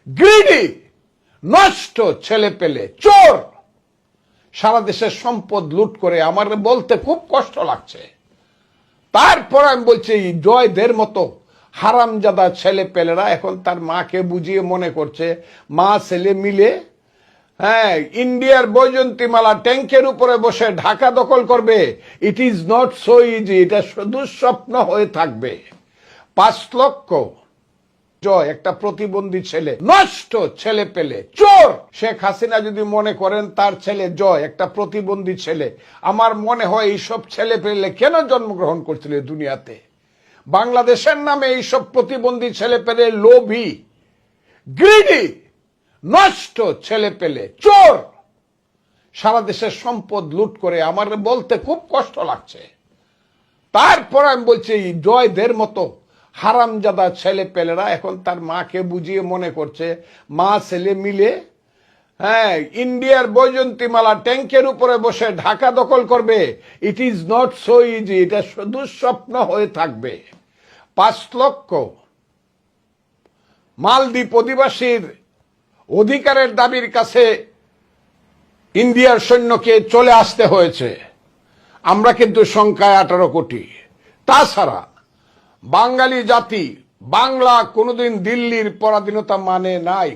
Greedy, নষ্ট ছেলে পেলে, চোর, সারা দেশের সম্পদ লুট করে। আমার বলতে খুব কষ্ট লাগছে। তারপর আমি বলছি জয়দের মতো হারামজাদা ছেলে পেলেরা এখন তার মাকে বুঝিয়ে মনে করছে মা ছেলে মিলে ইন্ডিয়ার বৈজয়ন্তীমালা ট্যাঙ্কের উপরে বসে ঢাকা দখল করবে। It is not so easy. এটা দুঃস্বপ্ন হয়ে থাকবে। 5 লক্ষ জয় একটা প্রতিবন্ধী ছেলে, নষ্ট ছেলে পেলে, চোর। শেখ হাসিনা যদি মনে করেন তার ছেলে জয় একটা প্রতিবন্ধী ছেলে, আমার মনে হয় এইসব ছেলে পেলে কেন জন্মগ্রহণ করছিল দুনিয়াতে? বাংলাদেশের নামে এইসব প্রতিবন্ধী ছেলে পেলে লোভী, গ্রিডি, নষ্ট ছেলে পেলে, চোর, সারা দেশের সম্পদ লুট করে। আমার বলতে খুব কষ্ট লাগছে। তারপর আমি বলছি জয়দের মতো হারামজাদা ছেলে পেলেরা এখন তার মাকে বুঝিয়ে মনে করছে মা ছেলে মিলে ইন্ডিয়ার বৈজয়ন্তীমালা ট্যাঙ্কের উপরে বসে ঢাকা দখল করবে। It is not so easy. এটা দুঃস্বপ্ন হয়ে থাকবে। 5 লক্ষ মালদ্বীপ অধিবাসীর অধিকারের দাবির কাছে ইন্ডিয়ার সৈন্যকে চলে আসতে হয়েছে। আমরা কিন্তু সংখ্যায় 18 কোটি। তাছাড়া বাঙালি জাতি, বাংলা কোনোদিন দিল্লির পরাধীনতা মানে নাই।